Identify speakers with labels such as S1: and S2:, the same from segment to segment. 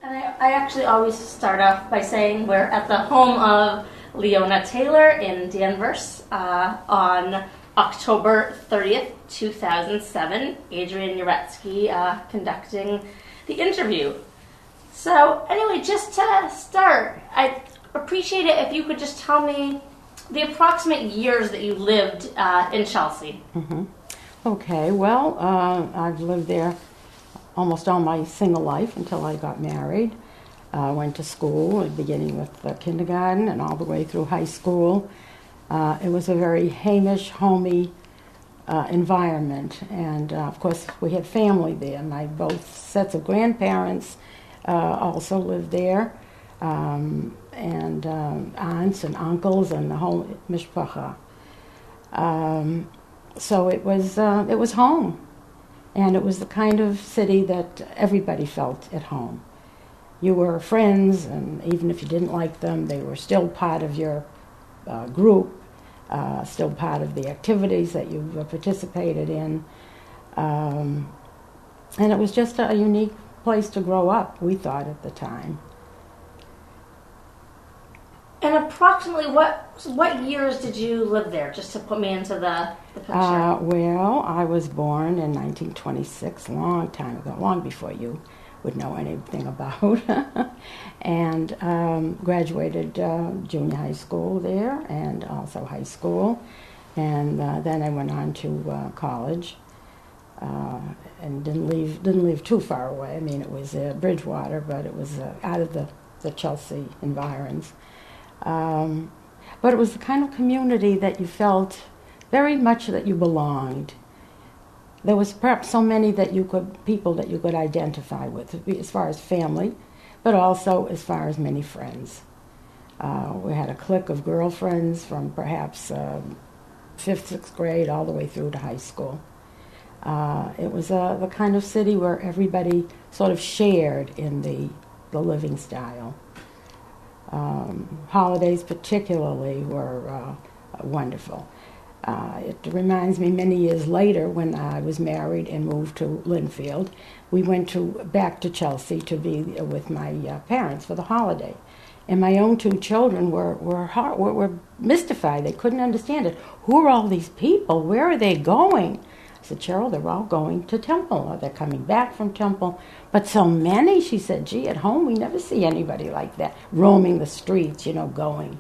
S1: And I actually always start off by saying we're at the home of Leona Taylor in Danvers on October 30th, 2007. Adrian Uretsky conducting the interview. So anyway, just to start, I'd appreciate it if you could just tell me the approximate years that you lived in Chelsea.
S2: Mm-hmm. Okay, well, I've lived there almost all my single life until I got married. I went to school, beginning with kindergarten and all the way through high school. It was a very Hamish, homey environment, and of course we had family there. My both sets of grandparents also lived there, and aunts and uncles and the whole mishpacha. So it was home. And it was the kind of city that everybody felt at home. You were friends, and even if you didn't like them, they were still part of your group, still part of the activities that you participated in. And it was just a unique place to grow up, we thought at the time.
S1: And approximately what years did you live there, just to put me into the picture?
S2: Well, I was born in 1926, a long time ago, long before you would know anything about, and graduated junior high school there and also high school, and then I went on to college and didn't live too far away. I mean, it was Bridgewater, but it was out of the Chelsea environs. But it was the kind of community that you felt very much that you belonged. There was perhaps so many people that you could identify with, as far as family, but also as far as many friends. We had a clique of girlfriends from perhaps 5th, 6th grade all the way through to high school. It was the kind of city where everybody sort of shared in the living style. Holidays particularly were wonderful. It reminds me many years later when I was married and moved to Linfield, we went back to Chelsea to be with my parents for the holiday. And my own two children were mystified. They couldn't understand it. Who are all these people? Where are they going? I said, Cheryl, they're all going to temple, or they're coming back from temple. But so many, she said, gee, at home we never see anybody like that, roaming the streets, going.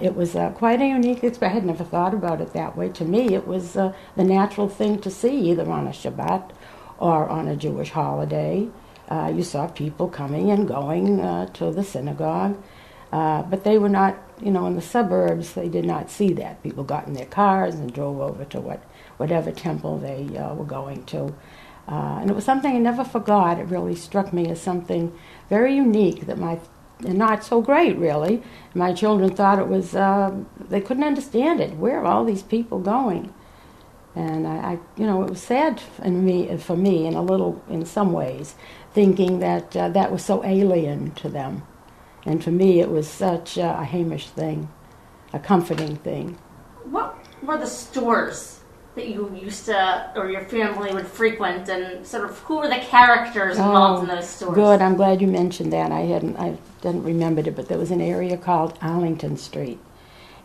S2: It was quite a unique experience. I had never thought about it that way. To me, it was the natural thing to see, either on a Shabbat or on a Jewish holiday. You saw people coming and going to the synagogue. But they were not, in the suburbs, they did not see that. People got in their cars and drove over to whatever temple they were going to. And it was something I never forgot. It really struck me as something very unique and not so great, really. My children thought it was, they couldn't understand it. Where are all these people going? And it was sad for me, in some ways, thinking that that was so alien to them. And for me, it was such a Hamish thing, a comforting thing.
S1: What were the stores that you used to, or your family would frequent, and sort of who were the characters involved in those stores?
S2: Good, I'm glad you mentioned that. I didn't remember it, but there was an area called Arlington Street,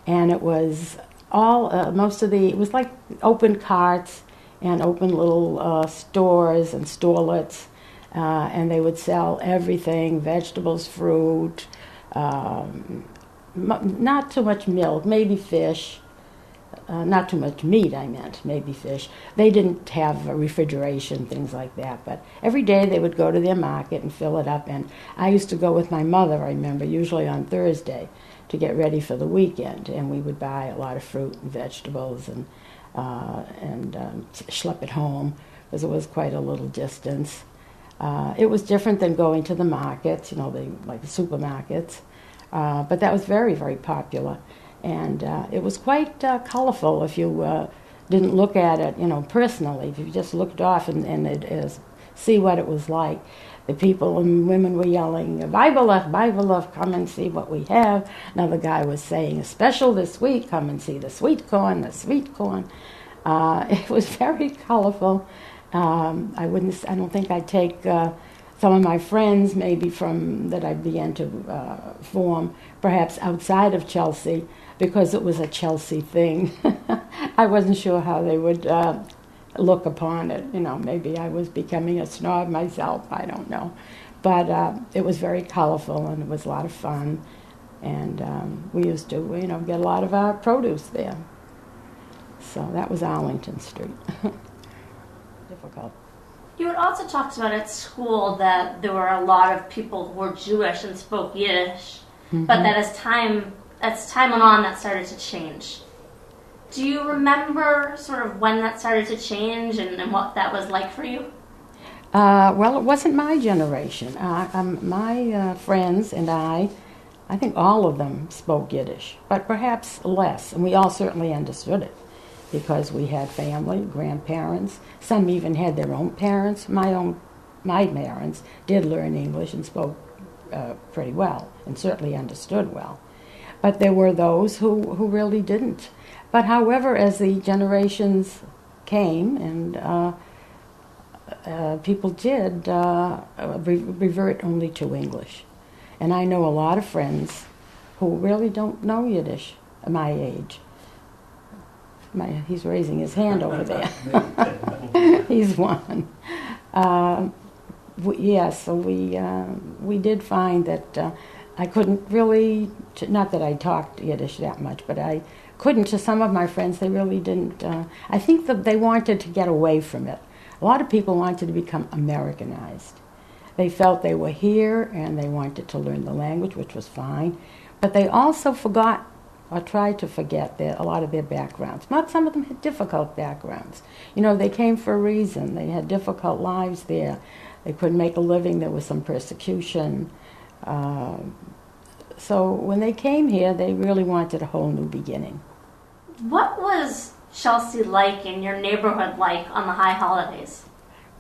S2: and it was all it was like open carts and open little stores and storelets, and they would sell everything: vegetables, fruit, not too much milk, maybe fish. Not too much meat, I meant, maybe fish. They didn't have refrigeration, things like that, but every day they would go to their market and fill it up, and I used to go with my mother, I remember, usually on Thursday, to get ready for the weekend, and we would buy a lot of fruit and vegetables and schlep it home, because it was quite a little distance. It was different than going to the markets, like the supermarkets, but that was very, very popular. And it was quite colorful if you didn't look at it, personally. If you just looked off and see what it was like. The people and women were yelling, Bible, come and see what we have. Another guy was saying, a special this week, come and see the sweet corn. It was very colorful. I don't think I'd take some of my friends, maybe from that I began to form, perhaps outside of Chelsea, because it was a Chelsea thing. I wasn't sure how they would look upon it. You know, maybe I was becoming a snob myself. I don't know, but it was very colorful and it was a lot of fun. And we used to, you know, get a lot of our produce there. So that was Arlington Street. Difficult.
S1: You had also talked about at school that there were a lot of people who were Jewish and spoke Yiddish, but that as time went on, that started to change. Do you remember sort of when that started to change and what that was like for you?
S2: Well, it wasn't my generation. My friends and I think all of them spoke Yiddish, but perhaps less, and we all certainly understood it because we had family, grandparents. Some even had their own parents. My parents did learn English and spoke pretty well and certainly understood well. But there were those who really didn't. But however, as the generations came and people did revert only to English. And I know a lot of friends who really don't know Yiddish at my age. He's raising his hand over there. He's one. So we did find that I couldn't really, not that I talked Yiddish that much, but I couldn't. To some of my friends, they really didn't. I think that they wanted to get away from it. A lot of people wanted to become Americanized. They felt they were here and they wanted to learn the language, which was fine, but they also forgot or tried to forget a lot of their backgrounds. Not some of them had difficult backgrounds. You know, they came for a reason. They had difficult lives there. They couldn't make a living. There was some persecution. So when they came here, they really wanted a whole new beginning.
S1: What was Chelsea like and your neighborhood like on the high holidays?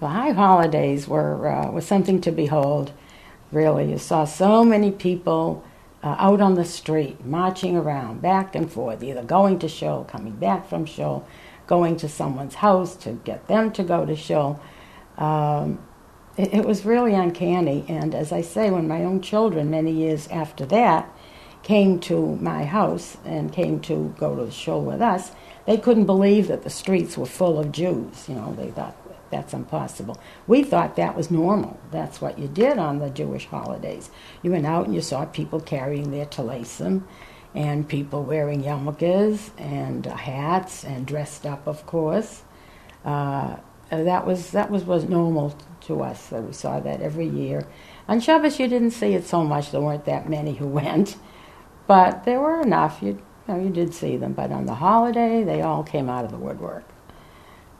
S2: The high holidays were something to behold, really. You saw so many people out on the street, marching around, back and forth, either going to shul, coming back from shul, going to someone's house to get them to go to shul. It was really uncanny, and as I say, when my own children, many years after that, came to my house and came to go to the shul with us, they couldn't believe that the streets were full of Jews. You know, they thought, that's impossible. We thought that was normal. That's what you did on the Jewish holidays. You went out and you saw people carrying their talesim and people wearing yarmulkes and hats and dressed up, of course. That was normal to us. We saw that every year. On Shabbos, you didn't see it so much. There weren't that many who went, but there were enough. You did see them. But on the holiday, they all came out of the woodwork.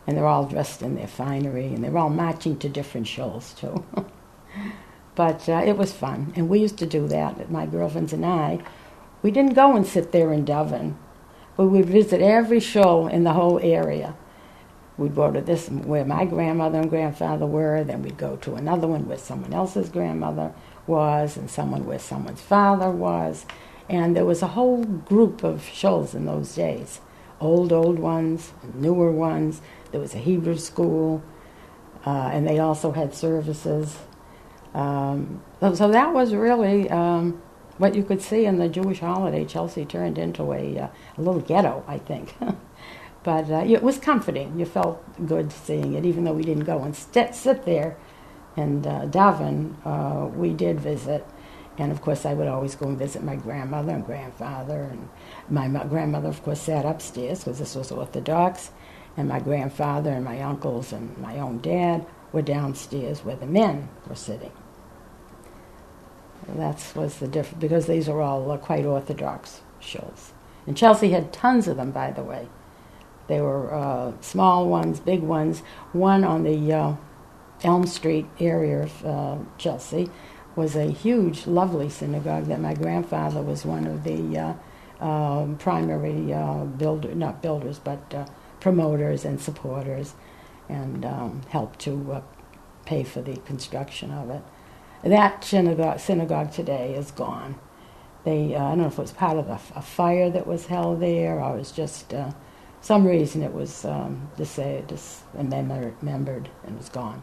S2: And they're all dressed in their finery, and they're all marching to different shuls, too. But it was fun, and we used to do that, my girlfriends and I. We didn't go and sit there in Devon, but we'd visit every shul in the whole area. We'd go to this where my grandmother and grandfather were, then we'd go to another one where someone else's grandmother was, and someone where someone's father was. And there was a whole group of shuls in those days, old ones, newer ones. There was a Hebrew school, and they also had services. So that was really what you could see in the Jewish holiday. Chelsea turned into a little ghetto, I think. But it was comforting. You felt good seeing it, even though we didn't go and sit there and daven. We did visit. And, of course, I would always go and visit my grandmother and grandfather. And my grandmother, of course, sat upstairs because this was Orthodox. And my grandfather and my uncles and my own dad were downstairs where the men were sitting. That was the difference, because these are all quite Orthodox shuls. And Chelsea had tons of them, by the way. There were small ones, big ones. One on the Elm Street area of Chelsea was a huge, lovely synagogue that my grandfather was one of the primary promoters and supporters, and helped to pay for the construction of it. That synagogue today is gone. I don't know if it was part of a fire that was held there, or it was just some reason it was dismembered and was gone.